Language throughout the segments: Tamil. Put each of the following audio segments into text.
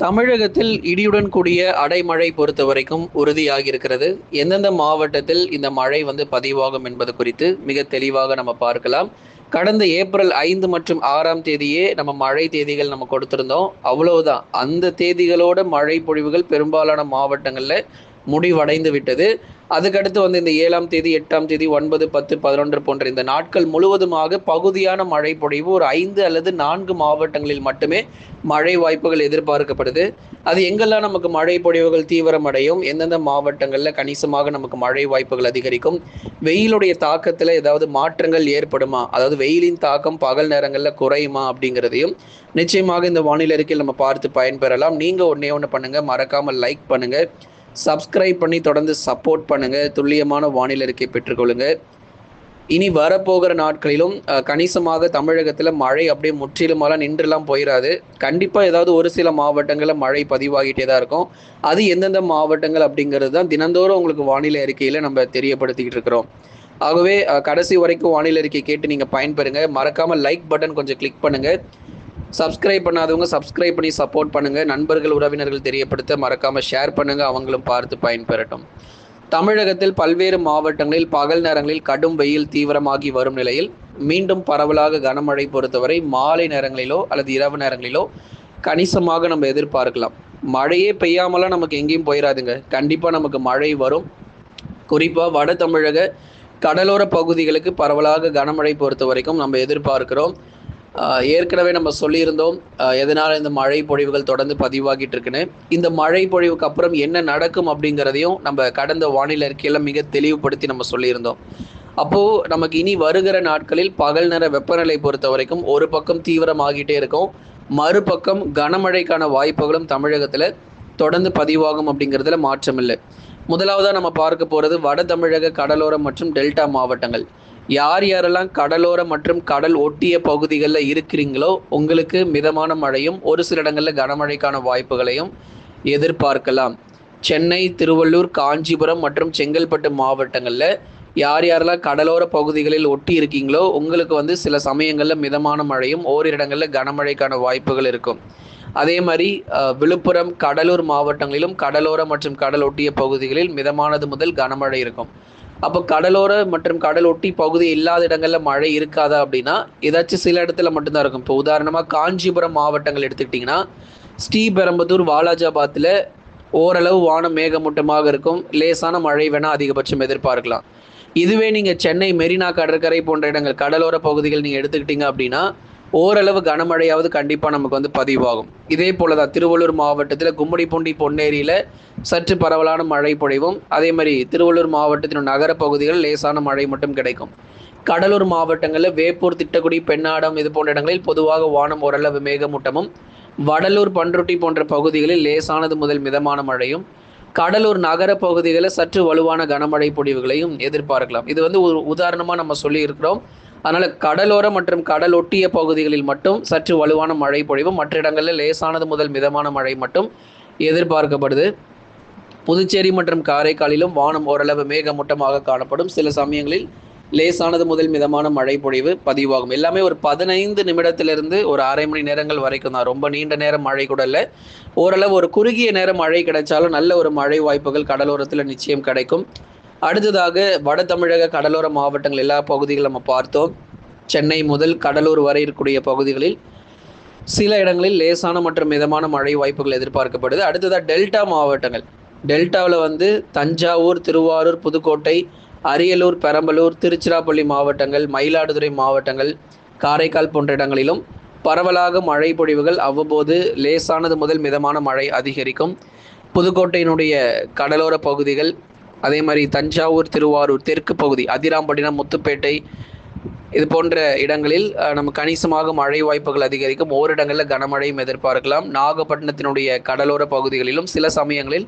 தமிழகத்தில் இடியுடன் கூடிய அடைமழை பொறுத்தவரைக்கும் உறுதியாகி இருக்கிறது. எந்தெந்த மாவட்டத்தில் இந்த மழை பதிவாகும் என்பது குறித்து மிக தெளிவாக நம்ம பார்க்கலாம். கடந்த ஏப்ரல் 5 மற்றும் 6ஆம் தேதியே நம்ம மழை தேதிகள் நம்ம கொடுத்திருந்தோம். அவ்வளவுதான். அந்த தேதிகளோட மழை பொழிவுகள் பெரும்பாலான மாவட்டங்கள்ல முடிவடைந்து விட்டது. அதுக்கடுத்து இந்த 7ஆம் தேதி, 8ஆம் தேதி, 9, 10, 11 போன்ற இந்த நாட்கள் முழுவதுமாக பகுதியான மழை பொழிவு ஒரு 5 அல்லது 4 மாவட்டங்களில் மட்டுமே மழை வாய்ப்புகள் எதிர்பார்க்கப்படுது. அது எங்கெல்லாம் நமக்கு மழை பொழிவுகள் தீவிரமடையும், எந்தெந்த மாவட்டங்களில் கணிசமாக நமக்கு மழை வாய்ப்புகள் அதிகரிக்கும், வெயிலுடைய தாக்கத்தில் ஏதாவது மாற்றங்கள் ஏற்படுமா, அதாவது வெயிலின் தாக்கம் பகல் நேரங்களில் குறையுமா அப்படிங்கிறதையும் நிச்சயமாக இந்த வானிலை அறிக்கையில் நம்ம பார்த்து பயன்பெறலாம். நீங்கள் ஒன்றே ஒன்று பண்ணுங்கள், மறக்காமல் லைக் பண்ணுங்கள், சப்ஸ்கிரைப் பண்ணி தொடர்ந்து சப்போர்ட் பண்ணுங்கள், துல்லியமான வானிலை அறிக்கை பெற்றுக்கொள்ளுங்க. இனி வரப்போகிற நாட்களிலும் கணிசமாக தமிழகத்தில் மழை அப்படியே முற்றிலுமாலாம் நின்றுலாம் போயிடாது. கண்டிப்பாக ஏதாவது ஒரு சில மாவட்டங்களில் மழை பதிவாகிட்டே தான் இருக்கும். அது எந்தெந்த மாவட்டங்கள் அப்படிங்கிறது தான் தினந்தோறும் உங்களுக்கு வானிலை அறிக்கையில் நம்ம தெரியப்படுத்திக்கிட்டு இருக்கிறோம். ஆகவே கடைசி வரைக்கும் வானிலை அறிக்கை கேட்டு நீங்கள் பயன்பெறுங்க. மறக்காமல் லைக் பட்டன் கொஞ்சம் கிளிக் பண்ணுங்கள். சப்ஸ்கிரைப் பண்ணாதவங்க சப்ஸ்கிரைப் பண்ணி சப்போர்ட் பண்ணுங்கள். நண்பர்கள் உறவினர்கள் தெரியப்படுத்த மறக்காமல் ஷேர் பண்ணுங்கள், அவங்களும் பார்த்து பயன்பெறட்டும். தமிழகத்தில் பல்வேறு மாவட்டங்களில் பகல் நேரங்களில் கடும் வெயில் தீவிரமாகி வரும் நிலையில் மீண்டும் பரவலாக கனமழை பொறுத்தவரை மாலை நேரங்களிலோ அல்லது இரவு நேரங்களிலோ கணிசமாக நம்ம எதிர்பார்க்கலாம். மழையே பெய்யாமலாம் நமக்கு எங்கேயும் போயிடாதுங்க. கண்டிப்பாக நமக்கு மழை வரும். குறிப்பாக வட தமிழக கடலோர பகுதிகளுக்கு பரவலாக கனமழை பொறுத்த வரைக்கும் நம்ம எதிர்பார்க்கிறோம். ஏற்கனவே நம்ம சொல்லியிருந்தோம் எதனால் இந்த மழை பொழிவுகள் தொடர்ந்து பதிவாகிட்டு இருக்குன்னு. இந்த மழை பொழிவுக்கு அப்புறம் என்ன நடக்கும் அப்படிங்கிறதையும் நம்ம கடந்த வானிலை அறிக்கையில் மிக தெளிவுபடுத்தி நம்ம சொல்லியிருந்தோம். அப்போது நமக்கு இனி வருகிற நாட்களில் பகல் நேர வெப்பநிலை பொறுத்த வரைக்கும் ஒரு பக்கம் தீவிரமாகிட்டே இருக்கும், மறுபக்கம் கனமழைக்கான வாய்ப்புகளும் தமிழகத்தில் தொடர்ந்து பதிவாகும் அப்படிங்கிறதுல மாற்றம் இல்லை. முதலாவதாக நம்ம பார்க்க போகிறது வட தமிழக கடலோரம் மற்றும் டெல்டா மாவட்டங்கள். யார் யாரெல்லாம் கடலோரம் மற்றும் கடல் ஒட்டிய பகுதிகளில் இருக்கிறீங்களோ உங்களுக்கு மிதமான மழையும் ஒரு சில இடங்களில் கனமழைக்கான வாய்ப்புகளையும் எதிர்பார்க்கலாம். சென்னை, திருவள்ளூர், காஞ்சிபுரம் மற்றும் செங்கல்பட்டு மாவட்டங்களில் யார் யாரெல்லாம் கடலோர பகுதிகளில் ஒட்டி இருக்கீங்களோ உங்களுக்கு சில சமயங்களில் மிதமான மழையும் ஓரிரு இடங்களில் கனமழைக்கான வாய்ப்புகள் இருக்கும். அதே மாதிரி விழுப்புரம், கடலூர் மாவட்டங்களிலும் கடலோர மற்றும் கடல் ஒட்டிய பகுதிகளில் மிதமானது முதல் கனமழை இருக்கும். அப்போ கடலோர மற்றும் கடல் ஒட்டி பகுதி இல்லாத இடங்களில் மழை இருக்காதா அப்படின்னா ஏதாச்சும் சில இடத்துல மட்டும்தான் இருக்கும். இப்போ உதாரணமாக காஞ்சிபுரம் மாவட்டங்கள் எடுத்துக்கிட்டிங்கன்னா ஸ்ரீபெரும்புதூர், வாலாஜாபாத்தில் ஓரளவு வானம் மேகமூட்டமாக இருக்கும், லேசான மழை வேணால் அதிகபட்சம் எதிர்பார்க்கலாம். இதுவே நீங்கள் சென்னை மெரினா கடற்கரை போன்ற இடங்கள் கடலோர பகுதிகள் நீங்கள் எடுத்துக்கிட்டீங்க அப்படின்னா ஓரளவு கனமழையாவது கண்டிப்பாக நமக்கு பதிவாகும். இதே போல தான் திருவள்ளூர் மாவட்டத்தில் கும்மிடிப்பூண்டி, பொன்னேரியில் சற்று பரவலான மழை பொழிவும், அதே மாதிரி திருவள்ளூர் மாவட்டத்தின் நகர பகுதிகளில் லேசான மழை மட்டும் கிடைக்கும். கடலூர் மாவட்டங்களில் வேப்பூர், திட்டக்குடி, பெண்ணாடம் இது போன்ற இடங்களில் பொதுவாக வானம் ஓரளவு மேகமூட்டமும், வடலூர், பன்ருட்டி போன்ற பகுதிகளில் லேசானது முதல் மிதமான மழையும், கடலூர் நகர பகுதிகளில் சற்று வலுவான கனமழை பொழிவுகளையும் எதிர்பார்க்கலாம். இது ஒரு உதாரணமாக நம்ம சொல்லி இருக்கிறோம். அதனால் கடலோர மற்றும் கடல் ஒட்டிய பகுதிகளில் மட்டும் சற்று வலுவான மழை பொழிவும், மற்ற இடங்களில் லேசானது முதல் மிதமான மழை மட்டும் எதிர்பார்க்கப்படுது. புதுச்சேரி மற்றும் காரைக்காலிலும் வானம் ஓரளவு மேகமூட்டமாக காணப்படும். சில சமயங்களில் லேசானது முதல் மிதமான மழை பொழிவு பதிவாகும். எல்லாமே ஒரு 15 நிமிடத்திலிருந்து ஒரு அரை மணி நேரங்கள் வரைக்கும் தான். ரொம்ப நீண்ட நேரம் மழை கூட இல்லை. ஓரளவு ஒரு குறுகிய நேரம் மழை கிடைச்சாலும் நல்ல ஒரு மழை வாய்ப்புகள் கடலோரத்தில் நிச்சயம் கிடைக்கும். அடுத்ததாக வட தமிழக கடலோர மாவட்டங்கள் எல்லா பகுதிகளும் நம்ம பார்த்தோம். சென்னை முதல் கடலூர் வரை இருக்கக்கூடிய பகுதிகளில் சில இடங்களில் லேசான மற்றும் மிதமான மழை வாய்ப்புகள் எதிர்பார்க்கப்படுது. அடுத்ததாக டெல்டா மாவட்டங்கள். டெல்டாவில் தஞ்சாவூர், திருவாரூர், புதுக்கோட்டை, அரியலூர், பெரம்பலூர், திருச்சிராப்பள்ளி மாவட்டங்கள், மயிலாடுதுறை மாவட்டங்கள், காரைக்கால் போன்ற இடங்களிலும் பரவலாக மழை பொழிவுகள் அவ்வப்போது லேசானது முதல் மிதமான மழை அதிகரிக்கும். புதுக்கோட்டையினுடைய கடலோர பகுதிகள், அதே மாதிரி தஞ்சாவூர், திருவாரூர் தெற்கு பகுதி, அதிராம்பட்டினம், முத்துப்பேட்டை இது போன்ற இடங்களில் நம்ம கணிசமாக மழை வாய்ப்புகள் அதிகரிக்கும். ஓரிடங்களில் கனமழையும் எதிர்பார்க்கலாம். நாகப்பட்டினத்தினுடைய கடலோர பகுதிகளிலும் சில சமயங்களில்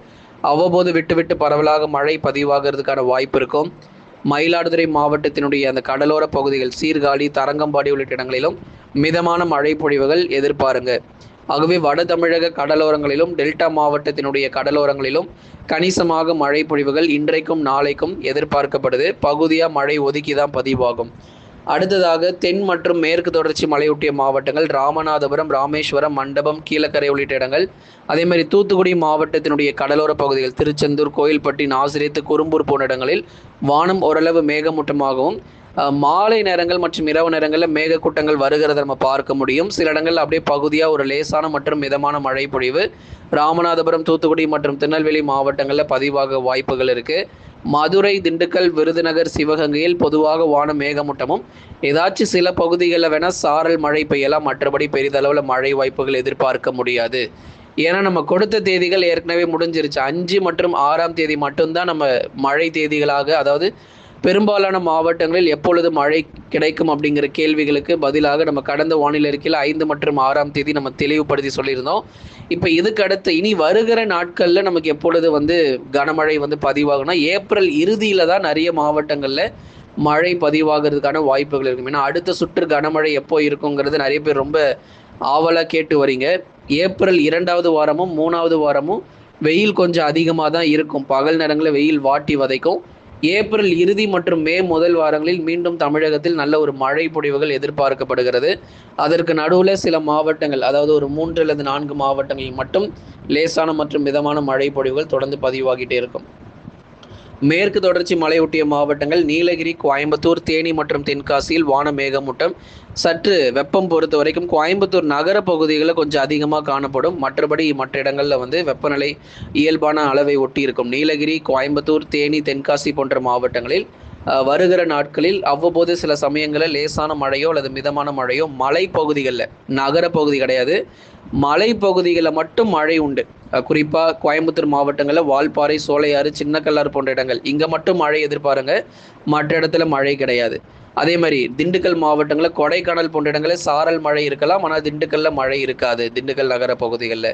அவ்வப்போது விட்டு பரவலாக மழை பதிவாகிறதுக்கான வாய்ப்பு இருக்கும். மயிலாடுதுறை மாவட்டத்தினுடைய அந்த கடலோர பகுதிகள், சீர்காழி, தரங்கம்பாடி உள்ளிட்ட இடங்களிலும் மிதமான மழை பொழிவுகள் எதிர்பாருங்க. ஆகவே வட தமிழக கடலோரங்களிலும் டெல்டா மாவட்டத்தினுடைய கடலோரங்களிலும் கணிசமாக மழை பொழிவுகள் இன்றைக்கும் நாளைக்கும் எதிர்பார்க்கப்படுது. பகுதியாக மழை ஒதுக்கி தான் பதிவாகும். அடுத்ததாக தென் மற்றும் மேற்கு தொடர்ச்சி மலையொட்டிய மாவட்டங்கள் ராமநாதபுரம், ராமேஸ்வரம், மண்டபம், கீழக்கரை உள்ளிட்ட இடங்கள். அதே மாதிரி தூத்துக்குடி மாவட்டத்தினுடைய கடலோர பகுதிகள் திருச்செந்தூர், கோயில்பட்டி, நாசிரியத்து, குறும்பூர் போன்ற இடங்களில் வானம் ஓரளவு மேகமூட்டமாகவும் மாலை நேரங்கள் மற்றும் இரவு நேரங்களில் மேகக்கூட்டங்கள் வருகிறத நம்ம பார்க்க முடியும். சில இடங்களில் அப்படியே பகுதியாக ஒரு லேசான மற்றும் மிதமான மழை பொழிவு ராமநாதபுரம், தூத்துக்குடி மற்றும் திருநெல்வேலி மாவட்டங்களில் பதிவாக வாய்ப்புகள் இருக்குது. மதுரை, திண்டுக்கல், விருதுநகர், சிவகங்கையில் பொதுவாக வானம் மேகமூட்டமும் ஏதாச்சும் சில பகுதிகளில் வேணால் சாரல் மழை பெய்யலாம். மற்றபடி பெரிதளவில் மழை வாய்ப்புகள் எதிர்பார்க்க முடியாது. ஏன்னா நம்ம கொடுத்த தேதிகள் ஏற்கனவே முடிஞ்சிருச்சு. 5 மற்றும் 6ஆம் தேதி மட்டும்தான் நம்ம மழை தேதிகளாக, அதாவது பெரும்பாலான மாவட்டங்களில் எப்பொழுது மழை கிடைக்கும் அப்படிங்கிற கேள்விகளுக்கு பதிலாக நம்ம கடந்த வானிலை அறிக்கையில் 5 மற்றும் 6ஆம் தேதி நம்ம தெளிவுபடுத்தி சொல்லியிருந்தோம். இப்போ இதுக்கு அடுத்து இனி வருகிற நாட்களில் நமக்கு எப்பொழுது கனமழை பதிவாகும்னா ஏப்ரல் இறுதியில் தான் நிறைய மாவட்டங்களில் மழை பதிவாகிறதுக்கான வாய்ப்புகள் இருக்கும். ஏன்னா அடுத்த சுற்று கனமழை எப்போ இருக்குங்கிறது நிறைய பேர் ரொம்ப ஆவலாக கேட்டு வரீங்க. ஏப்ரல் 2வது வாரமும் 3வது வாரமும் வெயில் கொஞ்சம் அதிகமாக தான் இருக்கும். பகல் நேரங்களில் வெயில் வாட்டி வதைக்கும். ஏப்ரல் இறுதி மற்றும் மே முதல் வாரங்களில் மீண்டும் தமிழகத்தில் நல்ல ஒரு மழை பொழிவுகள் எதிர்பார்க்கப்படுகிறது. அதற்கு நடுவில் சில மாவட்டங்கள், அதாவது ஒரு 3 அல்லது 4 மாவட்டங்களில் மட்டும் லேசான மற்றும் மிதமான மழை பொழிவுகள் தொடர்ந்து பதிவாகிட்டே இருக்கும். மேற்கு தொடர்ச்சி மலையொட்டிய மாவட்டங்கள் நீலகிரி, கோயம்புத்தூர், தேனி மற்றும் தென்காசியில் வான மேகமூட்டம். சற்று வெப்பம் பொறுத்த வரைக்கும் கோயம்புத்தூர் நகர பகுதிகளில் கொஞ்சம் அதிகமாக காணப்படும். மற்றபடி மற்ற இடங்களில் வெப்பநிலை இயல்பான அளவை ஒட்டி இருக்கும். நீலகிரி, கோயம்புத்தூர், தேனி, தென்காசி போன்ற மாவட்டங்களில் வருகிற நாட்களில் அவ்வப்போது சில சமயங்களில் லேசான மழையோ அல்லது மிதமான மழையோ மலைப்பகுதிகளில், நகர பகுதி கிடையாது, மலைப்பகுதிகளில் மட்டும் மழை உண்டு. குறிப்பாக கோயம்புத்தூர் மாவட்டங்களில் வால்பாறை, சோலையாறு, சின்னக்கல்லாறு போன்ற இடங்கள் இங்கே மட்டும் மழை எதிர்பாருங்க. மற்ற இடத்துல மழை கிடையாது. அதே மாதிரி திண்டுக்கல் மாவட்டங்களில் கொடைக்கானல் போன்ற இடங்களில் சாரல் மழை இருக்கலாம், ஆனால் திண்டுக்கல்லில் மழை இருக்காது. திண்டுக்கல் நகர பகுதிகளில்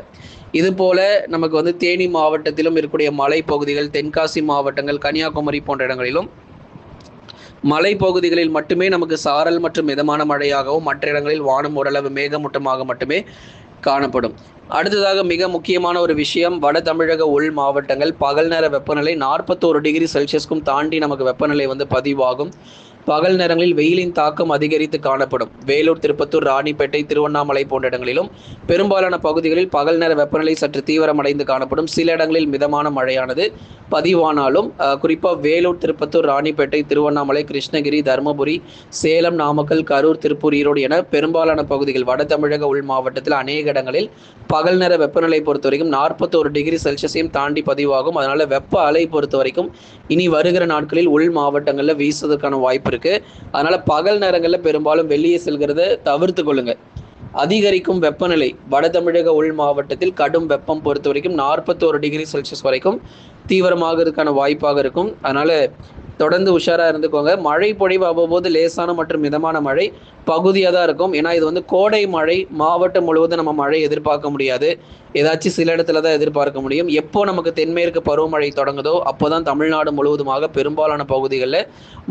இது போல் நமக்கு தேனி மாவட்டத்திலும் இருக்கக்கூடிய மலை பகுதிகள், தென்காசி மாவட்டங்கள், கன்னியாகுமரி போன்ற இடங்களிலும் மலைப்பகுதிகளில் மட்டுமே நமக்கு சாரல் மற்றும் மிதமான மழையாகவும் மற்ற இடங்களில் வானம் ஓரளவு மேகமூட்டமாக மட்டுமே காணப்படும். அடுத்ததாக மிக முக்கியமான ஒரு விஷயம், வட தமிழக உள் மாவட்டங்கள் பகல் நேர வெப்பநிலை 41 டிகிரி செல்சியஸ்க்கும் தாண்டி நமக்கு வெப்பநிலை பதிவாகும். பகல் நேரங்களில் வெயிலின் தாக்கம் அதிகரித்து காணப்படும். வேலூர், திருப்பத்தூர், ராணிப்பேட்டை, திருவண்ணாமலை போன்ற இடங்களிலும் பெரும்பாலான பகுதிகளில் பகல் நேர வெப்பநிலை சற்று தீவிரமடைந்து காணப்படும். சில இடங்களில் மிதமான மழையானது பதிவானாலும் குறிப்பாக வேலூர், திருப்பத்தூர், ராணிப்பேட்டை, திருவண்ணாமலை, கிருஷ்ணகிரி, தருமபுரி, சேலம், நாமக்கல், கரூர், திருப்பூர், ஈரோடு என பெரும்பாலான பகுதிகள் வட தமிழக உள் மாவட்டத்தில் அநேக இடங்களில் பகல் நேர வெப்பநிலை பொறுத்த வரைக்கும் 41 டிகிரி செல்சியஸையும் தாண்டி பதிவாகும். அதனால வெப்ப அலை பொறுத்த வரைக்கும் இனி வருகிற நாட்களில் உள் மாவட்டங்களில் வீசுவதற்கான வாய்ப்பு இருக்கு. அதனால பகல் நேரங்களில் பெரும்பாலும் வெளியே செல்கிறத தவிர்த்து கொள்ளுங்க. அதிகரிக்கும் வெப்பநிலை வட தமிழக உள் மாவட்டத்தில் கடும் வெப்பம் பொறுத்த வரைக்கும் 41 டிகிரி செல்சியஸ் வரைக்கும் தீவிரமாகிறதுக்கான வாய்ப்பாக இருக்கும். அதனால தொடர்ந்து உஷாராக இருந்துக்கோங்க. மழை பொழிவு அவ்வப்போது லேசான மற்றும் மிதமான மழை பகுதியாக தான் இருக்கும். ஏன்னா இது கோடை மழை, மாவட்டம் முழுவதும் நம்ம மழை எதிர்பார்க்க முடியாது. ஏதாச்சும் சில இடத்துல தான் எதிர்பார்க்க முடியும். எப்போ நமக்கு தென்மேற்கு பருவமழை தொடங்குதோ அப்போ தான் தமிழ்நாடு முழுவதுமாக பெரும்பாலான பகுதிகளில்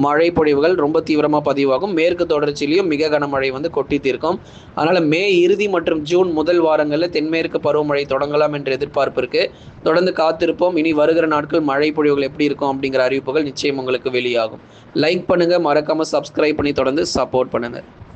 மழை பொழிவுகள் ரொம்ப தீவிரமாக பதிவாகும். மேற்கு தொடர்ச்சியிலையும் மிக கனமழை கொட்டி தீர்க்கும். அதனால் மே இறுதி மற்றும் ஜூன் முதல் வாரங்களில் தென்மேற்கு பருவமழை தொடங்கலாம் என்ற எதிர்பார்ப்பு இருக்குது. தொடர்ந்து காத்திருப்போம். இனி வருகிற நாட்கள் மழை பொழிவுகள் எப்படி இருக்கும் அப்படிங்கிற அறிவிப்புகள் நிச்சயம் உங்களுக்கு வெளியாகும். லைக் பண்ணுங்கள், மறக்காமல் சப்ஸ்கிரைப் பண்ணி தொடர்ந்து சப்போர்ட் பண்ணுங்கள்.